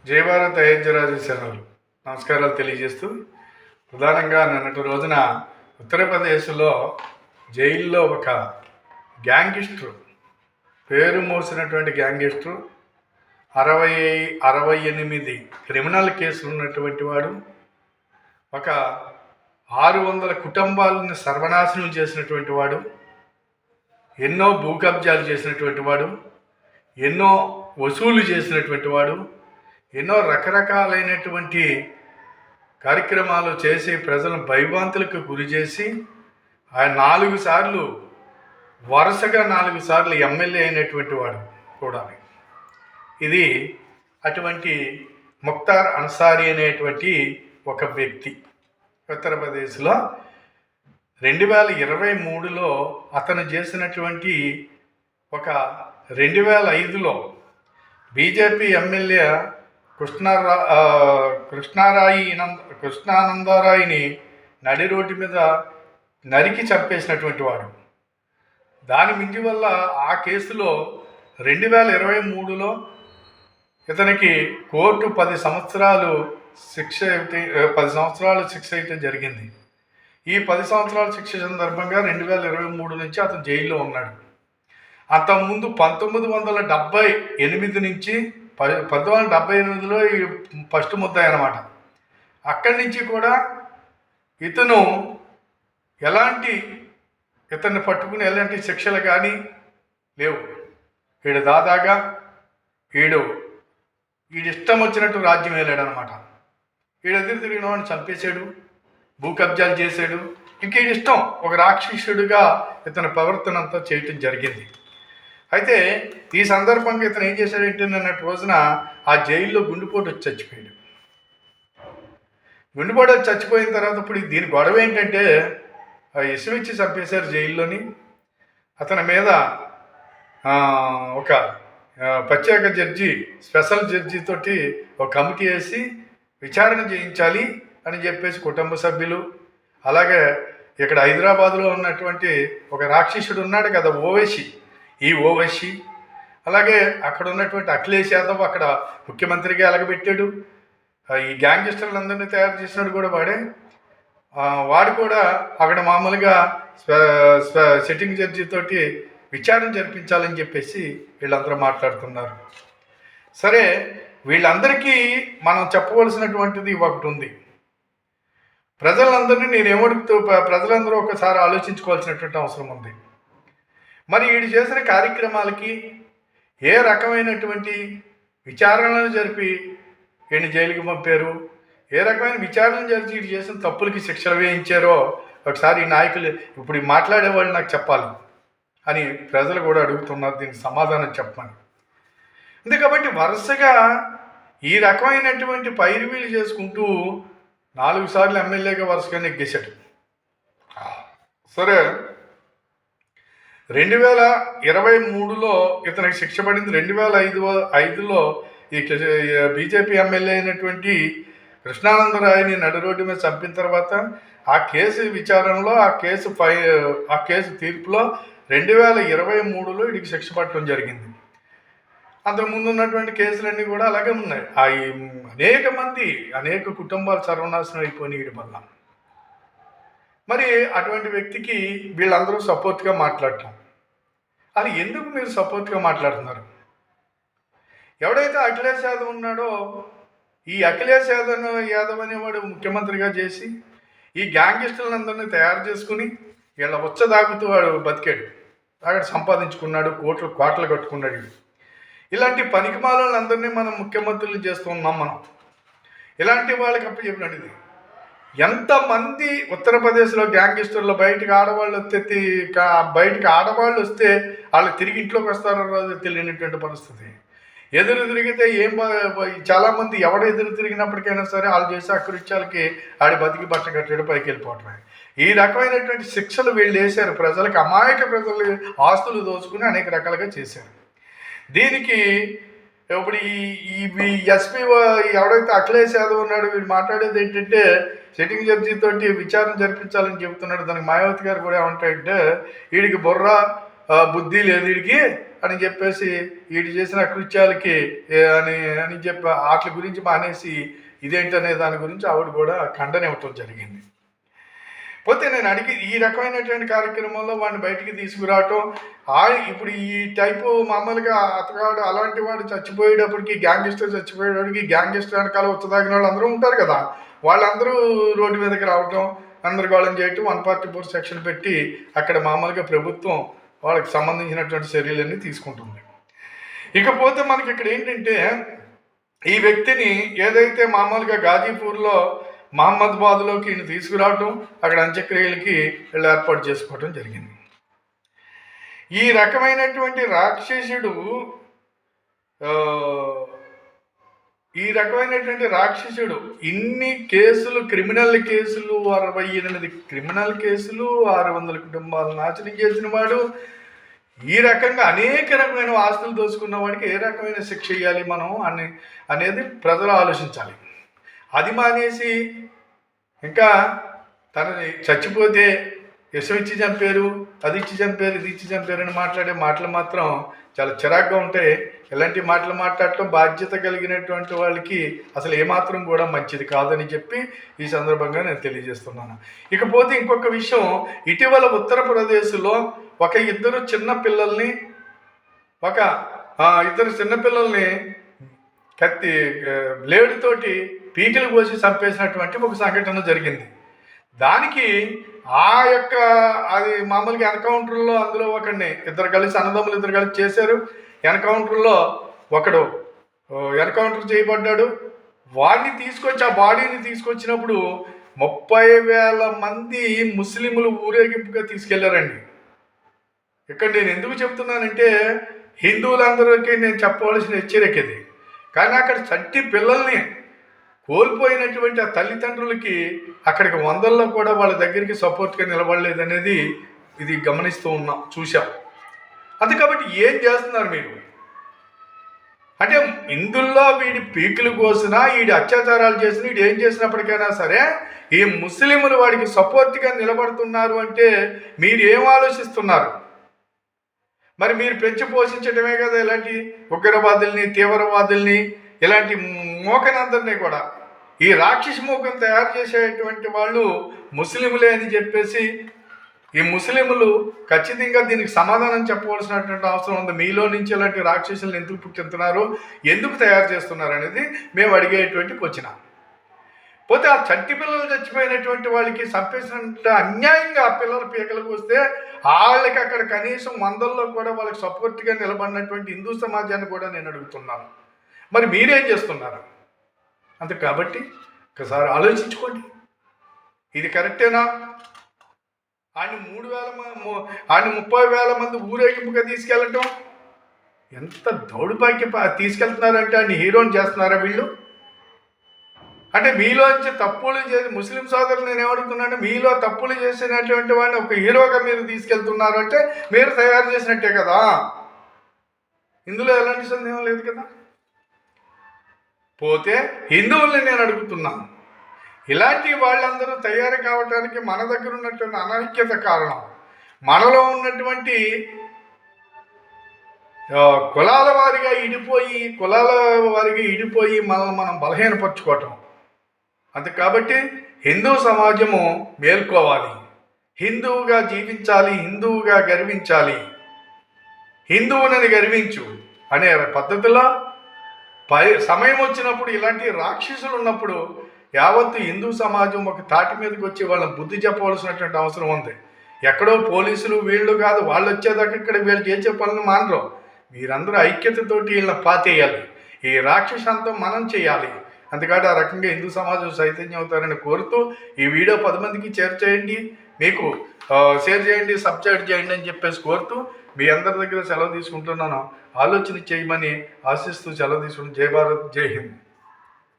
జయభారత్ అయోధ్యరాజు శరణులు నమస్కారాలు తెలియజేస్తూ ప్రధానంగా నిన్నటి రోజున ఉత్తరప్రదేశ్లో జైల్లో ఒక గ్యాంగిస్టర్ పేరు మోసినటువంటి గ్యాంగిస్టర్ 68 క్రిమినల్ కేసులు ఉన్నటువంటి వాడు, ఒక 600 కుటుంబాలను సర్వనాశనం చేసినటువంటి వాడు, ఎన్నో భూ కబ్జాలు చేసినటువంటి వాడు, ఎన్నో వసూలు చేసినటువంటి వాడు, ఎన్నో రకరకాలైనటువంటి కార్యక్రమాలు చేసి ప్రజలను భయభ్రాంతులకు గురి చేసి ఆయన 4 వరుసగా 4 ఎమ్మెల్యే అయినటువంటి వాడు కూడా. ఇది అటువంటి ముఖ్తార్ అన్సారీ అనేటువంటి ఒక వ్యక్తి ఉత్తరప్రదేశ్లో 2023లో అతను చేసినటువంటి ఒక 2005లో బీజేపీ ఎమ్మెల్యే కృష్ణానందరాయిని నడి రోడ్డు మీద నరికి చంపేసినటువంటి వాడు. దాని మించి వల్ల ఆ కేసులో 2023లో ఇతనికి కోర్టు 10 సంవత్సరాలు శిక్ష వేయటం జరిగింది. ఈ 10 సంవత్సరాల శిక్ష సందర్భంగా 2023 నుంచి అతను జైల్లో ఉన్నాడు. అంతకుముందు 1978 నుంచి 1978లో ఈ ఫస్ట్ ముద్దాయి అన్నమాట. అక్కడి నుంచి కూడా ఇతన్ని పట్టుకుని ఎలాంటి శిక్షలు కానీ లేవు. దాదాగా ఇష్టం వచ్చినట్టు రాజ్యం వెళ్ళాడనమాట. ఎదురు తిరిగిన వాడిని చంపేశాడు, భూ కబ్జాలు చేశాడు. ఇంక ఇష్టం ఒక రాక్షసుడిగా ఇతని ప్రవర్తన అంతా చేయటం జరిగింది. అయితే ఈ సందర్భంగా ఇతను ఏం చేశాడంటే నిన్నటి రోజున ఆ జైల్లో గుండెపోటు వచ్చి చచ్చిపోయాడు. గుండెపోటు వచ్చి చచ్చిపోయిన తర్వాత ఇప్పుడు దీని గొడవ ఏంటంటే ఇసుమిచ్చి ఇచ్చి చంపేశారు జైల్లోని. అతని మీద ఒక ప్రత్యేక జడ్జి, స్పెషల్ జడ్జి తోటి ఒక కమిటీ వేసి విచారణ చేయించాలి అని చెప్పేసి కుటుంబ సభ్యులు, అలాగే ఇక్కడ హైదరాబాద్లో ఉన్నటువంటి ఒక రాక్షసుడు ఉన్నాడు కదా ఓవైసీ, అలాగే అక్కడ ఉన్నటువంటి అఖిలేష్ యాదవ్ అక్కడ ముఖ్యమంత్రిగా ఎలగబెట్టాడు. ఈ గ్యాంగ్స్టర్లందరినీ తయారు చేసినాడు కూడా వాడు కూడా అక్కడ మామూలుగా సిట్టింగ్ జడ్జి తోటి విచారణ జరిపించాలని చెప్పేసి వీళ్ళందరూ మాట్లాడుతున్నారు. సరే, వీళ్ళందరికీ మనం చెప్పవలసినటువంటిది ఒకటి ఉంది. ప్రజలందరినీ ప్రజలందరూ ఒకసారి ఆలోచించుకోవాల్సినటువంటి అవసరం ఉంది. మరి వీడు చేసిన కార్యక్రమాలకి ఏ రకమైనటువంటి విచారణలు జరిపి వీడిని జైలుకి పంపారు, ఏ రకమైన విచారణలు జరిపి వీడు చేసిన తప్పులకి శిక్షలు వేయించారో ఒకసారి ఈ నాయకులు ఇప్పుడు మాట్లాడేవాళ్ళు నాకు చెప్పాలి అని ప్రజలు కూడా అడుగుతున్నారు. దీనికి సమాధానం చెప్పమని. అంతే కాబట్టి వరుసగా ఈ రకమైనటువంటి పైరువీలు చేసుకుంటూ 4 ఎమ్మెల్యేగా వరుసగా నెగ్గేశాడు. సరే, 2023లో ఇతనికి శిక్ష పడింది. 2005లో ఈ బీజేపీ ఎమ్మెల్యే అయినటువంటి కృష్ణానందరాయిని నడి రోడ్డు మీద చంపిన తర్వాత ఆ కేసు విచారణలో ఆ కేసు తీర్పులో 2023లో వీడికి శిక్ష పడటం జరిగింది. అంతకుముందు ఉన్నటువంటి కేసులన్నీ కూడా అలాగే ఉన్నాయి. అనేక కుటుంబాలు సర్వనాశనం అయిపోయినాయి వీడి వల్ల. మరి అటువంటి వ్యక్తికి వీళ్ళందరూ సపోర్ట్గా మాట్లాడటం, అది ఎందుకు మీరు సపోర్ట్గా మాట్లాడుతున్నారు? ఎవడైతే అఖిలేష్ యాదవ్ ఉన్నాడో ఈ అఖిలేష్ యాదవ్ అనేవాడు ముఖ్యమంత్రిగా చేసి ఈ గ్యాంగిస్టర్లందరినీ తయారు చేసుకుని వీళ్ళ దాగుతూ వాడు బతికాడు, అక్కడ సంపాదించుకున్నాడు, కోట్లు కట్టుకున్నాడు. ఇలాంటి పనికిమాలందరినీ మనం ముఖ్యమంత్రులు చేస్తూ ఉన్నాం. మనం ఇలాంటి వాళ్ళకి అప్పచెప్పినట్టు ఇది. ఎంతమంది ఉత్తరప్రదేశ్లో గ్యాంగిస్టర్లు బయటకు ఆడవాళ్ళు వస్తే వాళ్ళు తిరిగి ఇంట్లోకి వస్తారో తెలియనటువంటి పరిస్థితి. ఎదురు తిరిగితే చాలామంది ఎవడు ఎదురు తిరిగినప్పటికైనా సరే వాళ్ళు చేసే అకృత్యాలకి ఆడి బతికి బట్ట కట్టడం పైకి వెళ్ళిపోవటమే. ఈ రకమైనటువంటి శిక్షలు వీళ్ళు వేశారు. ప్రజలకు, అమాయక ప్రజలు ఆస్తులు దోచుకుని అనేక రకాలుగా చేశారు. దీనికి ఇప్పుడు ఈ ఎస్పీ ఎవడైతే అఖిలేష్ యాదవ్ ఉన్నాడు వీడు మాట్లాడేది ఏంటంటే సిట్టింగ్ జడ్జి తోటి విచారణ జరిపించాలని చెబుతున్నాడు. దానికి మాయావతి గారు కూడా ఏమంటాడంటే వీడికి బుర్ర బుద్ధి లేదు వీడికి అని చెప్పేసి వీడు చేసిన కృత్యాలకి అని అని చెప్పి వాటి గురించి మానేసి ఇదేంటనే దాని గురించి ఆవిడ కూడా ఖండన ఇవ్వటం జరిగింది. పోతే నేను అడిగి ఈ రకమైనటువంటి కార్యక్రమంలో వాడిని బయటికి తీసుకురావటం, ఇప్పుడు ఈ టైపు మామూలుగా అతగాడు అలాంటి వాడు చచ్చిపోయేటప్పటికి గ్యాంగిస్టర్ చచ్చిపోయేటప్పటికి గ్యాంగిస్టర్ వెనకాల ఉత్తదాగిన వాళ్ళు అందరూ ఉంటారు కదా, వాళ్ళందరూ రోడ్డు మీదకి రావటం, గందరగోళం చేయటం, 144 సెక్షన్ పెట్టి అక్కడ మామూలుగా ప్రభుత్వం వాళ్ళకి సంబంధించినటువంటి చర్యలన్నీ తీసుకుంటుంది. ఇకపోతే మనకి ఇక్కడ ఏంటంటే ఈ వ్యక్తిని ఏదైతే మామూలుగా గాజీపూర్లో మహమ్మదాబాద్లోకి ఈయన తీసుకురావటం, అక్కడ అంత్యక్రియలకి వీళ్ళు ఏర్పాటు చేసుకోవటం జరిగింది. ఈ రకమైనటువంటి రాక్షసుడు ఇన్ని కేసులు, క్రిమినల్ కేసులు, 68 క్రిమినల్ కేసులు, 600 కుటుంబాలను నాశనం చేసిన వాడు, ఈ రకంగా అనేక రకమైన ఆస్తులు దోచుకున్న వాడికి ఏ రకమైన శిక్ష ఇవ్వాలి మనం అనేది ప్రజలు ఆలోచించాలి. అది మానేసి ఇంకా తనని చచ్చిపోతే విషం ఇచ్చి చంపారు, అది ఇచ్చి చంపారు, ఇది ఇచ్చి చంపారు అని మాట్లాడే మాటలు మాత్రం చాలా చిరాగ్గా ఉంటాయి. ఇలాంటి మాటలు మాట్లాడటం బాధ్యత కలిగినటువంటి వాళ్ళకి అసలు ఏమాత్రం కూడా మంచిది కాదని చెప్పి ఈ సందర్భంగా నేను తెలియజేస్తున్నాను. ఇకపోతే ఇంకొక విషయం, ఇటీవల ఉత్తరప్రదేశ్లో ఇద్దరు చిన్నపిల్లల్ని బ్లేడుతోటి పీకిలు కోసి చంపేసినటువంటి ఒక సంఘటన జరిగింది. దానికి అది మామూలుగా ఎన్కౌంటర్లో అందులో అన్నదమ్ములు ఇద్దరు కలిసి చేశారు. ఎన్కౌంటర్లో ఒకడు ఎన్కౌంటర్ చేయబడ్డాడు. వాడిని తీసుకొచ్చి ఆ బాడీని తీసుకొచ్చినప్పుడు 30,000 మంది ముస్లింలు ఊరేగింపుగా తీసుకెళ్లారండి. ఇక్కడ నేను ఎందుకు చెప్తున్నానంటే హిందువులందరికీ నేను చెప్పవలసిన హెచ్చరిక ఇది. కానీ అక్కడ చట్టి పిల్లల్ని కోల్పోయినటువంటి ఆ తల్లిదండ్రులకి అక్కడికి 100లో కూడా వాళ్ళ దగ్గరికి సపోర్ట్గా నిలబడలేదనేది ఇది చూసాం. అది కాబట్టి ఏం చేస్తున్నారు మీరు అంటే ఇందులో వీడి పీకులు కోసినా, వీడి అత్యాచారాలు చేసినా, వీడు ఏం చేసినప్పటికైనా సరే ఈ ముస్లింలు వాడికి సపోర్ట్గా నిలబడుతున్నారు అంటే మీరు ఏం ఆలోచిస్తున్నారు? మరి మీరు పెంచి పోషించడమే కదా ఇలాంటి ఉగ్రవాదుల్ని, తీవ్రవాదుల్ని, ఇలాంటి మోకనందరినీ కూడా. ఈ రాక్షస మోకం తయారు చేసేటువంటి వాళ్ళు ముస్లింలే అని చెప్పేసి ఈ ముస్లింలు ఖచ్చితంగా దీనికి సమాధానం చెప్పవలసినటువంటి అవసరం ఉంది. మీలో నుంచి ఇలాంటి రాక్షసులను ఎందుకు పుట్టిస్తున్నారు, ఎందుకు తయారు చేస్తున్నారు అనేది మేము అడిగేటువంటి క్వశ్చన్. పోతే ఆ చంటి పిల్లలు చచ్చిపోయినటువంటి వాళ్ళకి చంపేసినంత అన్యాయంగా ఆ పిల్లల పీకలకు వస్తే వాళ్ళకి అక్కడ కనీసం 100లో కూడా వాళ్ళకి సపోర్ట్గా నిలబడినటువంటి హిందూ సమాజాన్ని కూడా నేను అడుగుతున్నాను. మరి మీరేం చేస్తున్నారు? అంతే కాబట్టి ఒకసారి ఆలోచించుకోండి, ఇది కరెక్టేనా? ఆయన 30,000 మంది ఊరేగింపుగా తీసుకెళ్ళటం ఎంత దౌడుపాకి తీసుకెళ్తున్నారంటే ఆయన హీరోని చేస్తున్నారా వీళ్ళు? అంటే మీలోంచి తప్పులు చేసి ముస్లిం సోదరులు నేను ఏమడుగుతున్నాను, మీలో తప్పులు చేసినటువంటి వాడిని ఒక హీరోగా మీరు తీసుకెళ్తున్నారు అంటే మీరు తయారు చేసినట్టే కదా, ఇందులో ఎలాంటి సందేహం లేదు కదా. పోతే హిందువుల్ని నేను అడుగుతున్నాను, ఇలాంటి వాళ్ళందరూ తయారు కావటానికి మన దగ్గర ఉన్నటువంటి అనైక్యత కారణం, మనలో ఉన్నటువంటి కులాల వారిగా ఇడిపోయి మనల్ని మనం బలహీనపరచుకోవటం. అంతే కాబట్టి హిందూ సమాజము మేల్కోవాలి, హిందువుగా జీవించాలి, హిందువుగా గర్వించాలి, హిందువునని గర్వించు అనే పద్ధతిలో సమయం వచ్చినప్పుడు ఇలాంటి రాక్షసులు ఉన్నప్పుడు యావత్తు హిందూ సమాజం ఒక తాటి మీదకి వచ్చి వాళ్ళని బుద్ధి చెప్పవలసినటువంటి అవసరం ఉంది. ఎక్కడో పోలీసులు వీళ్ళు కాదు, వాళ్ళు వచ్చేదాకా ఇక్కడ వీళ్ళు చేసే పనులు మానరు. మీరందరూ ఐక్యతతోటి వీళ్ళని పాతేయాలి, ఈ రాక్షసంతం మనం చేయాలి. అందుకని ఆ రకంగా హిందూ సమాజం చైతన్యం అవుతారని కోరుతూ ఈ వీడియో 10 మందికి షేర్ చేయండి, మీకు షేర్ చేయండి, సబ్స్క్రైబ్ చేయండి అని చెప్పేసి కోరుతూ మీ అందరి దగ్గర సెలవు తీసుకుంటున్నాను. ఆలోచన చేయమని ఆశిస్తూ సెలవు తీసుకుంటున్నాను. జై భారత్, జై హింద్.